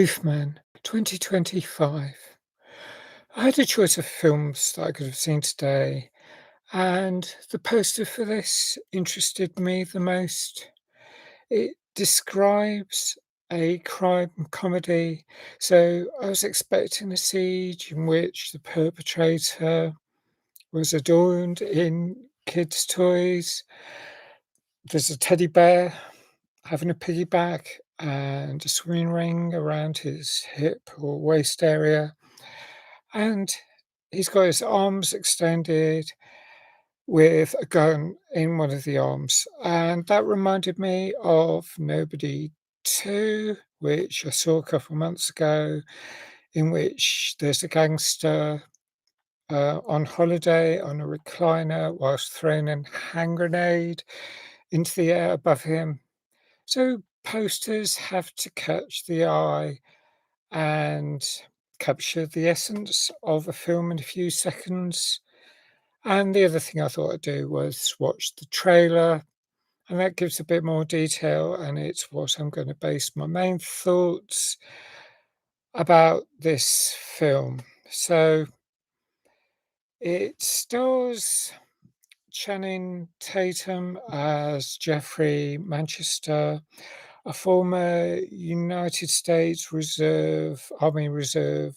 Roofman, 2025. I had a choice of films that I could have seen today, and the poster for this interested me the most. It describes a crime comedy, so I was expecting a siege in which the perpetrator was adorned in kids' toys. There's a teddy bear having a piggyback and a swimming ring around his hip or waist area. And he's got his arms extended with a gun in one of the arms. And that reminded me of Nobody 2, which I saw a couple of months ago, in which there's a gangster on holiday on a recliner whilst throwing a hand grenade into the air above him. So posters have to catch the eye and capture the essence of a film in a few seconds. And the other thing I thought I'd do was watch the trailer, and that gives a bit more detail, and it's what I'm going to base my main thoughts about this film. So it stars Channing Tatum as Jeffrey Manchester, a former United States Army Reserve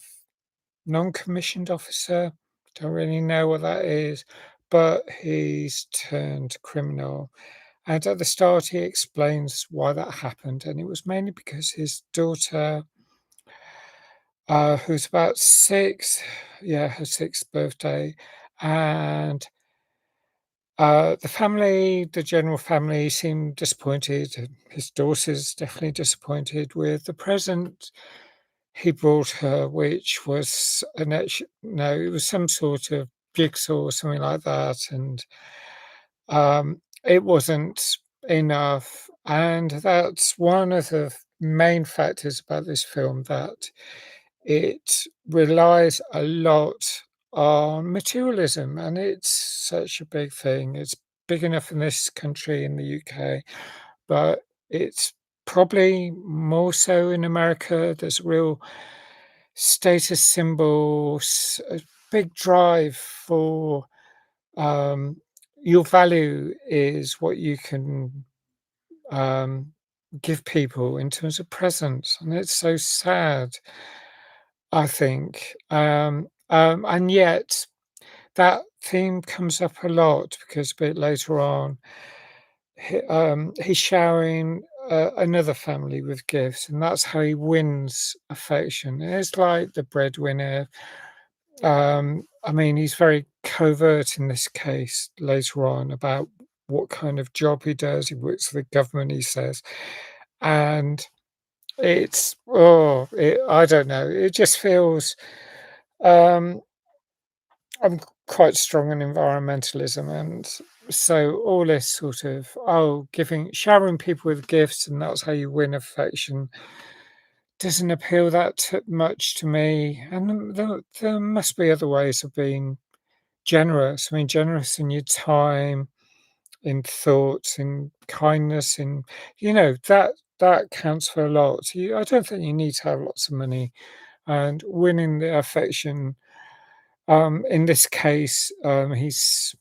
non-commissioned officer. Don't really know what that is, but he's turned criminal. And at the start, he explains why that happened, and it was mainly because his daughter, who's about 6, yeah, her 6th birthday, and the general family seemed disappointed. His daughter's definitely disappointed with the present he brought her, which was no, it was some sort of jigsaw or something like that, and it wasn't enough. And that's one of the main factors about this film, that it relies a lot on materialism, and it's such a big thing. It's big enough in this country, in the UK, but it's probably more so in America. There's a real status symbols, a big drive for um, your value is what you can um, give people in terms of presents, and it's so sad, I think. And yet that theme comes up a lot because a bit later on, he's showering another family with gifts, and that's how he wins affection. It's like the breadwinner. I mean, he's very covert in this case later on about what kind of job he does. He works for the government, he says. And I don't know. It just feels, um, I'm quite strong on environmentalism. And so all this sort of, showering people with gifts, and that's how you win affection, doesn't appeal much to me. And there must be other ways of being generous. I mean, generous in your time, in thoughts, in kindness, that counts for a lot. I don't think you need to have lots of money, and winning the affection. In this case, he's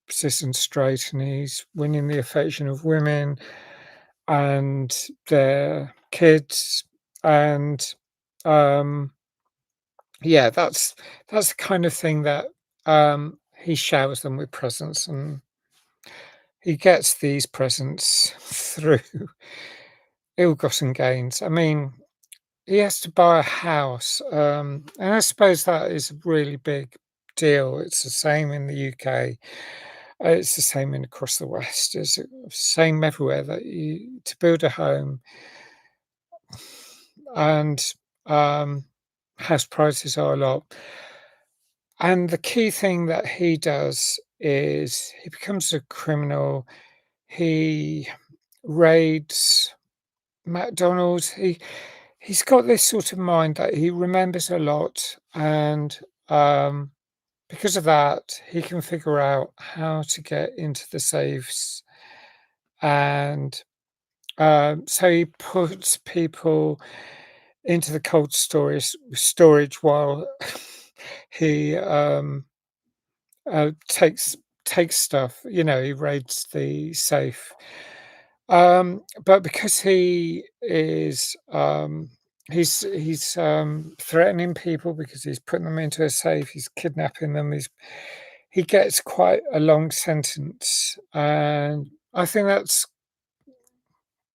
cis and straight, and he's winning the affection of women and their kids, and um, yeah, that's the kind of thing that he showers them with presents, and he gets these presents through ill-gotten gains. I mean, he has to buy a house, and I suppose that is a really big deal. It's the same in the UK. It's the same across the West. It's the same everywhere, that you to build a home, and um, house prices are a lot. And the key thing that he does is he becomes a criminal. He raids McDonald's. He's got this sort of mind that he remembers a lot, and because of that, he can figure out how to get into the safes, and so he puts people into the cold storage while he, takes stuff, he raids the safe. But because he is, threatening people because he's putting them into a safe, he's kidnapping them, he gets quite a long sentence, and I think that's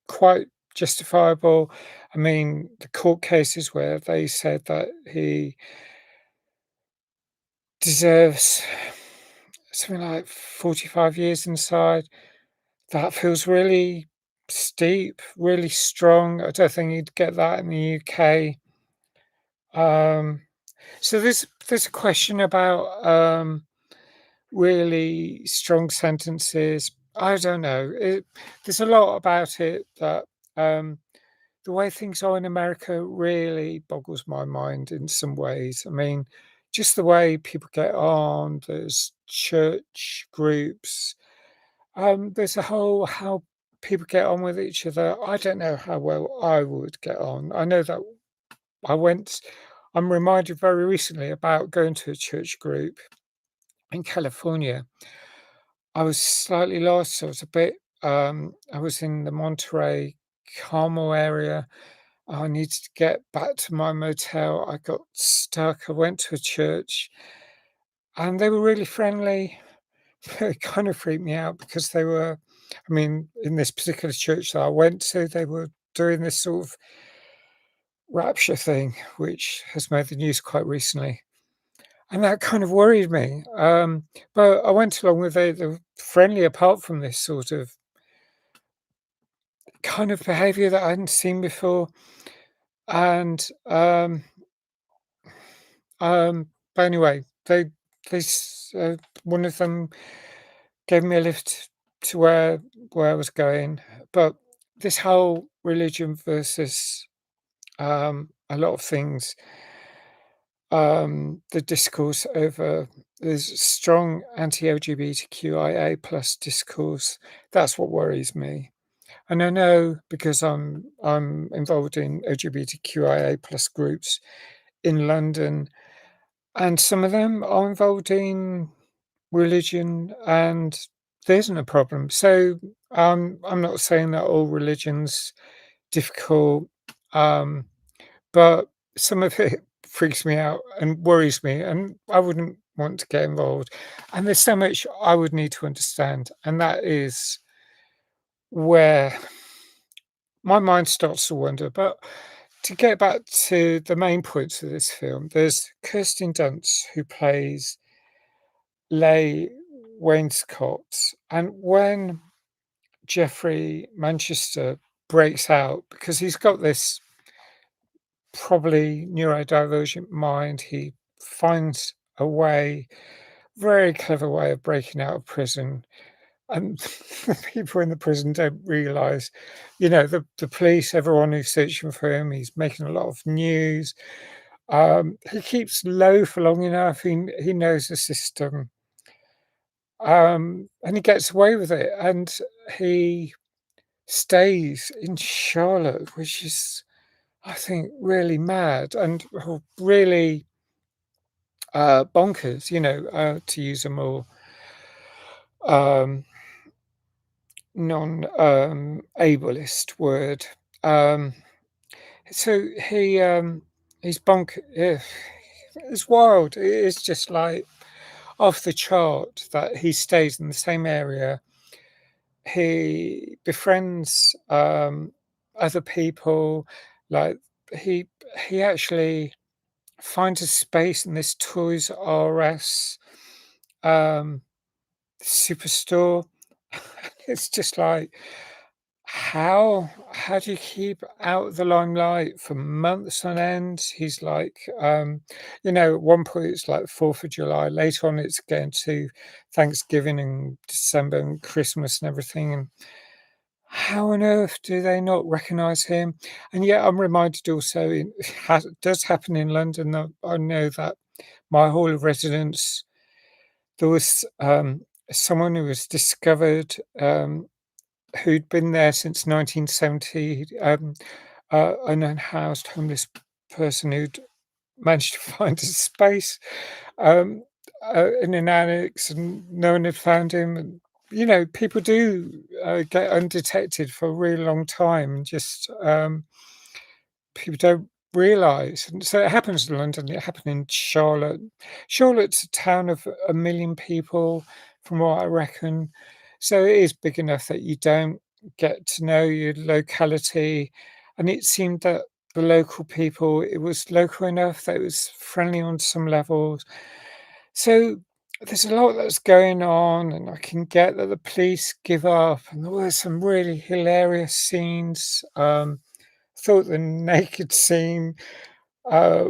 quite justifiable. I mean, the court cases where they said that he deserves something like 45 years inside, that feels really steep, really strong. I don't think you'd get that in the UK. Um, so there's a question about really strong sentences. I don't know. There's a lot about it that the way things are in America really boggles my mind in some ways. I mean, just the way people get on, there's church groups, there's a whole how people get on with each other. I don't know how well I would get on. I know that I went, I'm reminded very recently about going to a church group in California. I was slightly lost. I was in the Monterey Carmel area. I needed to get back to my motel. I got stuck. I went to a church and they were really friendly. It kind of freaked me out because I mean, in this particular church that I went to, they were doing this sort of rapture thing, which has made the news quite recently. And that kind of worried me. But I went along with it. They were friendly apart from this sort of kind of behavior that I hadn't seen before. And but anyway, one of them gave me a lift to where I was going. But this whole religion versus a lot of things, the discourse over there's strong anti-LGBTQIA plus discourse. That's what worries me. And I know because I'm involved in LGBTQIA plus groups in London, and some of them are involved in religion, and there isn't a problem. So I'm not saying that all religions difficult, um, but some of it freaks me out and worries me, and I wouldn't want to get involved. And there's so much I would need to understand, and that is where my mind starts to wander. But to get back to the main points of this film, there's Kirsten Dunst who plays Leigh Wainscott, and when Jeffrey Manchester breaks out, because he's got this probably neurodivergent mind, he finds a way, very clever way of breaking out of prison. And the people in the prison don't realize, the police, everyone who's searching for him, he's making a lot of news. He keeps low for long enough. He knows the system, and he gets away with it. And he stays in Charlotte, which is, I think, really mad and really bonkers. To use a more um, non ableist word. Um, so he's it's wild. It's just like off the chart that he stays in the same area. He befriends other people. Like he he actually finds a space in this Toys R Us um, superstore. It's just like how do you keep out of the limelight for months on end? He's like, at one point it's like 4th of July, later on it's getting to Thanksgiving and December and Christmas and everything. And how on earth do they not recognize him? And yet I'm reminded also it does happen in London. I know that my hall of residence, there was someone who was discovered who'd been there since 1970. an unhoused homeless person who'd managed to find a space, um, in an annex, and no one had found him. And people do get undetected for a really long time, and just people don't realise. And so it happens in London. It happened in Charlotte. Charlotte's a town of 1 million people, from what I reckon. So it is big enough that you don't get to know your locality. And it seemed that the local people, it was local enough that it was friendly on some levels. So there's a lot that's going on, and I can get that the police give up. And there were some really hilarious scenes. Thought the naked scene uh,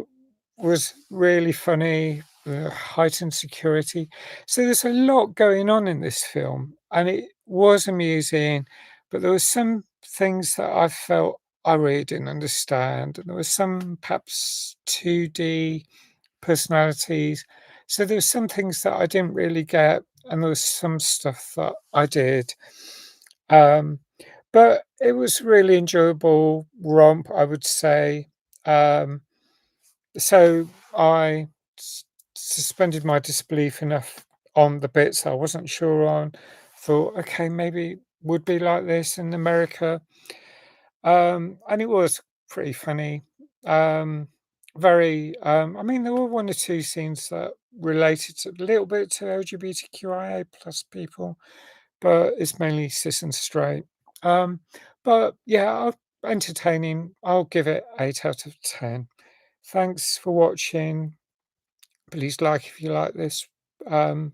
was really funny, the heightened security. So there's a lot going on in this film, and it was amusing, but there were some things that I felt I really didn't understand, and there was some perhaps 2D personalities. So there were some things that I didn't really get, and there was some stuff that I did. Um, but it was really enjoyable romp, I would say. Um, so I suspended my disbelief enough on the bits I wasn't sure on. Thought, okay, maybe it would be like this in America. And it was pretty funny. Um, I mean, there were one or two scenes that related a little bit to LGBTQIA plus people, but it's mainly cis and straight. Um, but yeah, entertaining. I'll give it 8 out of 10. Thanks for watching. Please like if you like this. Um,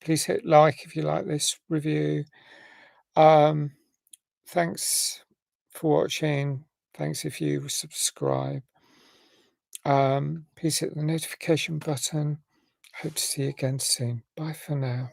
please hit like if you like this review. Um, thanks for watching. Thanks if you subscribe. Please hit the notification button. Hope to see you again soon. Bye for now.